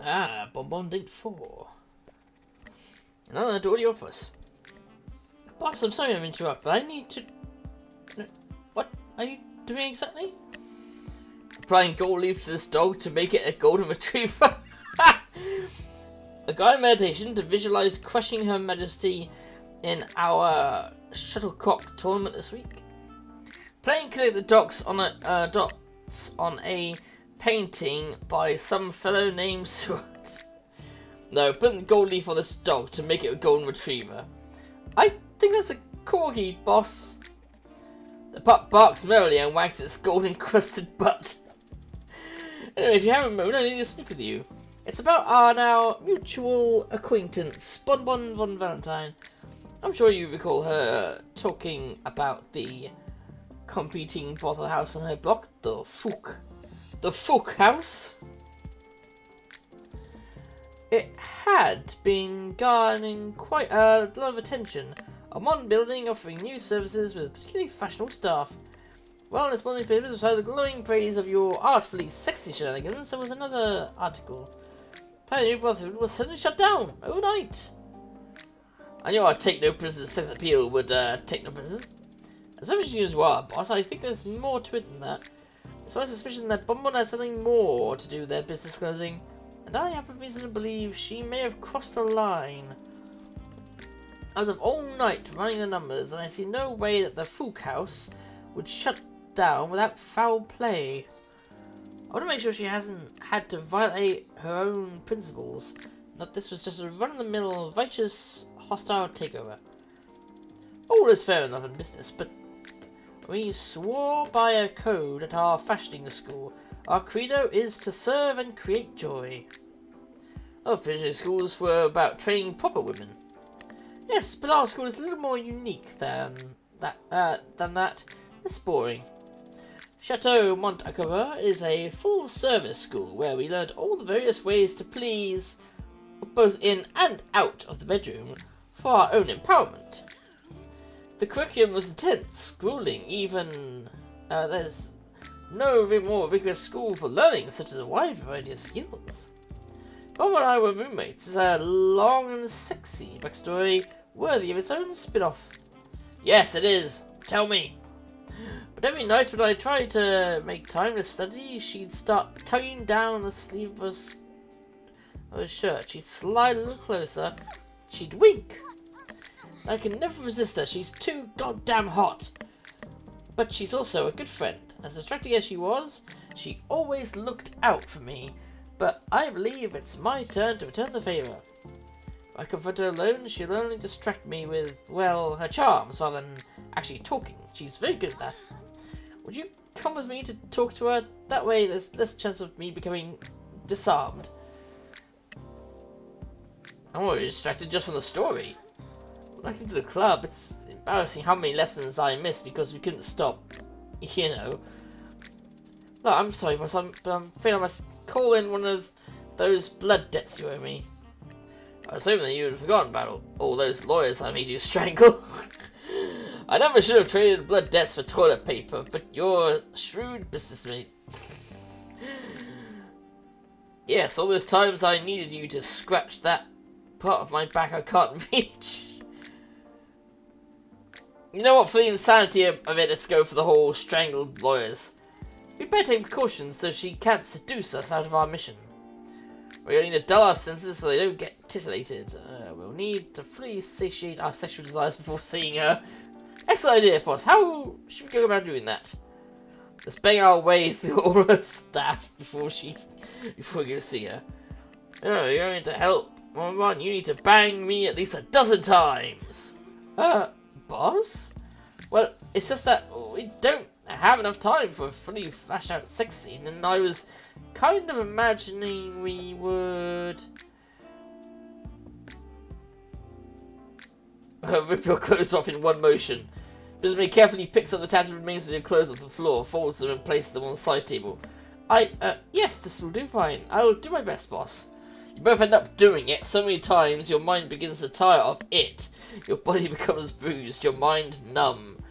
Bonbon date 4. Another audio for us. Boss, I'm sorry I'm interrupting, but I need to... What are you doing exactly? Applying gold leaf to this dog to make it a golden retriever. A guided meditation to visualize crushing Her Majesty in our shuttlecock tournament this week. Playing connect the dots on a painting by some fellow named Stuart. No, putting gold leaf on this dog to make it a golden retriever. I think that's a corgi, boss. The pup barks merrily and wags its gold-encrusted butt. Anyway, if you have a moment, I need to speak with you. It's about our now mutual acquaintance, Bonbon von Valentine. I'm sure you recall her talking about the competing brothel house on her block, the Fook house. It had been garnering quite a lot of attention. A modern building offering new services with particularly fashionable staff. Well, in this morning's papers, beside the glowing praise of your artfully sexy shenanigans, there was another article. Apparently, your brother was suddenly shut down overnight. I knew our take no prisoners sex appeal would take no prisoners. As much as you are, boss, I think there's more to it than that. It's my suspicion that Bonbon had something more to do with their business closing, and I have a reason to believe she may have crossed a line. I was up all night running the numbers, and I see no way that the Fook house would shut down without foul play. I want to make sure she hasn't had to violate her own principles, that this was just a run-of-the-mill, righteous, hostile takeover. All is fair enough in business, but we swore by a code at our fashioning school. Our credo is to serve and create joy. Other fashioning schools were about training proper women. Yes, but our school is a little more unique than that. It's boring. Chateau Montacova is a full-service school where we learned all the various ways to please, both in and out of the bedroom, for our own empowerment. The curriculum was intense, grueling, even there's no more rigorous school for learning such as a wide variety of skills. Bob and I were roommates. It's a long and sexy backstory worthy of its own spin-off. Yes, it is. Tell me. But every night when I tried to make time to study, she'd start tugging down the sleeve of her shirt. She'd slide a little closer. She'd wink. I can never resist her. She's too goddamn hot. But she's also a good friend. As distracting as she was, she always looked out for me. But I believe it's my turn to return the favour. If I confront her alone, she'll only distract me with, well, her charms rather than actually talking. She's very good at that. Would you come with me to talk to her? That way there's less chance of me becoming disarmed. I'm already distracted just from the story. Like to the club, it's embarrassing how many lessons I missed because we couldn't stop, you know. No, I'm sorry, but I'm afraid I must call in one of those blood debts you owe me. I was hoping that you had forgotten about all those lawyers I made you strangle. I never should have traded blood debts for toilet paper, but you're a shrewd businessmate. Yes, all those times I needed you to scratch that part of my back I can't reach. You know what, for the insanity of it, let's go for the whole strangled lawyers. We'd better take precautions so she can't seduce us out of our mission. We'll need to dull our senses so they don't get titillated. We'll need to fully satiate our sexual desires before seeing her. Excellent idea, boss. How should we go about doing that? Let's bang our way through all her staff before we go see her. Oh, you're going to help. Bonbon, you need to bang me at least 12 times. Boss? Well, it's just that we don't have enough time for a fully flashed out sex scene, and I was kind of imagining we would rip your clothes off in one motion. Bismay carefully picks up the tattered remains of your clothes off the floor, folds them and places them on the side table. Yes, this will do fine. I will do my best, boss. You both end up doing it so many times your mind begins to tire of it. Your body becomes bruised, your mind numb.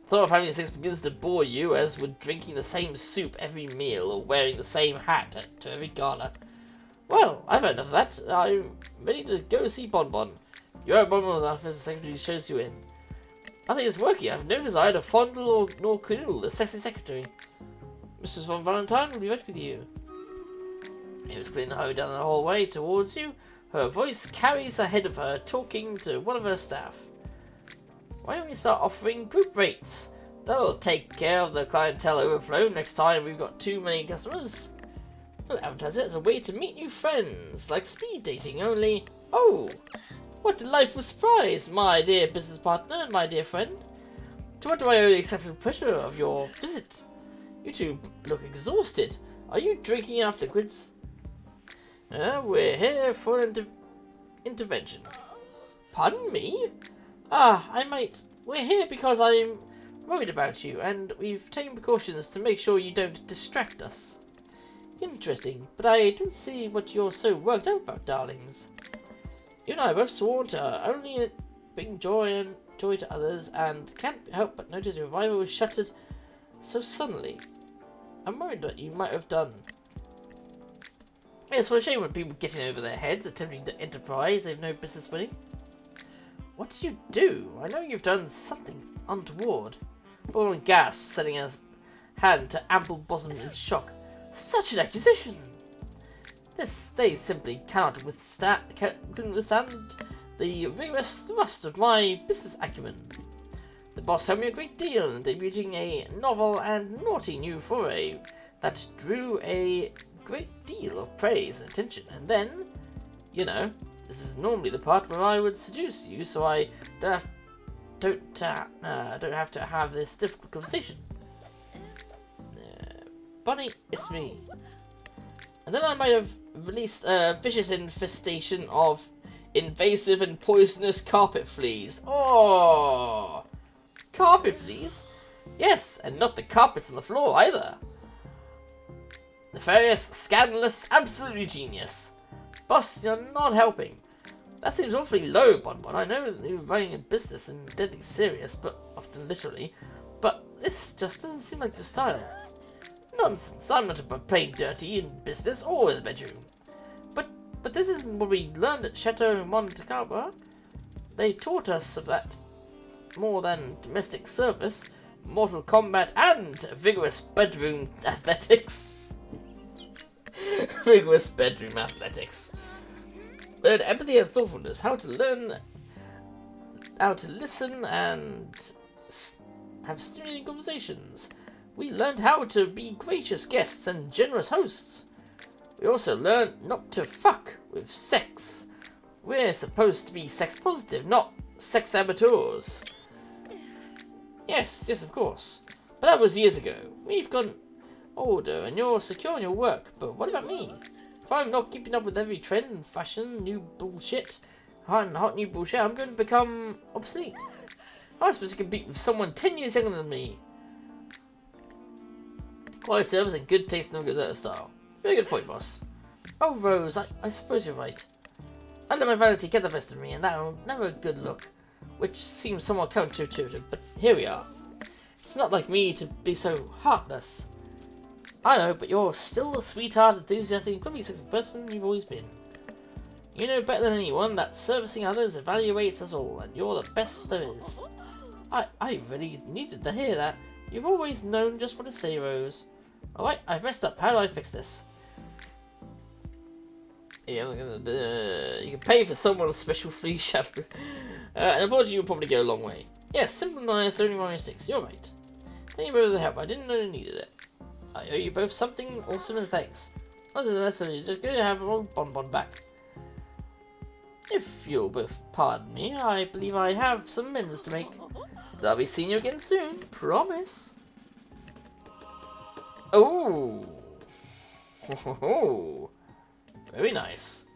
The thought of having sex begins to bore you, as would drinking the same soup every meal or wearing the same hat to every gala. Well, I've had enough of that. I'm ready to go see Bonbon. You're at Bonbon's office, the secretary shows you in. I think it's working. I have no desire to fondle or nor canoodle the sexy secretary. Mrs. von Valentine will be right with you. It was clean hurry down the hallway towards you. Her voice carries ahead of her, talking to one of her staff. Why don't we start offering group rates? That'll take care of the clientele overflow next time we've got too many customers. We'll advertise it as a way to meet new friends, like speed dating, only... Oh! What a delightful surprise, my dear business partner and my dear friend. To what do I owe the exceptional pleasure of your visit? You two look exhausted. Are you drinking enough liquids? We're here for an intervention. Pardon me? We're here because I'm worried about you, and we've taken precautions to make sure you don't distract us. Interesting, but I don't see what you're so worked up about, darlings. You and I both sworn to only bring joy to others, and can't help but notice your arrival was shuttered so suddenly. I'm worried that you might have done. Yes, what a shame when people getting over their heads, attempting to enterprise they've no business winning. What did you do? I know you've done something untoward. Bonbon gasped, setting his hand to ample bosom in shock. Such an accusation! They simply couldn't withstand the rigorous thrust of my business acumen. The boss helped me a great deal in debuting a novel and naughty new foray that drew a great deal of praise and attention, and then, you know, this is normally the part where I would seduce you, so I don't have to have this difficult conversation. Bunny, it's me. And then I might have released a vicious infestation of invasive and poisonous carpet fleas. Oh, carpet fleas? Yes, and not the carpets on the floor either. Nefarious, scandalous, absolutely genius. Boss, you're not helping. That seems awfully low, Bonbon. I know that you're running a business and deadly serious, but often literally. But this just doesn't seem like your style. Nonsense, I'm not about playing dirty in business or in the bedroom. But this isn't what we learned at Chateau Monte Carlo. They taught us about more than domestic service, mortal combat, and vigorous bedroom athletics. Vigorous bedroom athletics. Learn empathy and thoughtfulness, how to listen and have stimulating conversations. We learned how to be gracious guests and generous hosts. We also learned not to fuck with sex. We're supposed to be sex positive, not sex saboteurs. Yes, of course. But that was years ago. We've gotten older and you're secure in your work, but what about me? If I'm not keeping up with every trend and fashion, new bullshit, hot new bullshit, I'm going to become obsolete. I'm supposed to compete with someone 10 years younger than me. Quality service and good taste in the style. Very good point, boss. Oh, Rose, I suppose you're right. I let my vanity get the best of me, and that'll never a good look, which seems somewhat counterintuitive, but here we are. It's not like me to be so heartless. I know, but you're still the sweetheart, enthusiastic, incredibly sexy person you've always been. You know better than anyone that servicing others evaluates us all, and you're the best there is. I really needed to hear that. You've always known just what to say, Rose. Alright, I've messed up. How do I fix this? Yeah, you can pay for someone's special free shampoo. An apology will probably go a long way. Yes, simple and honest, only my mistakes. You're right. Thank you both for the help. I didn't know you needed it. I owe you both something awesome and thanks. Not necessarily, just good to have old Bonbon back. If you'll both pardon me, I believe I have some amends to make. But I'll be seeing you again soon. Promise. Oh. Very nice.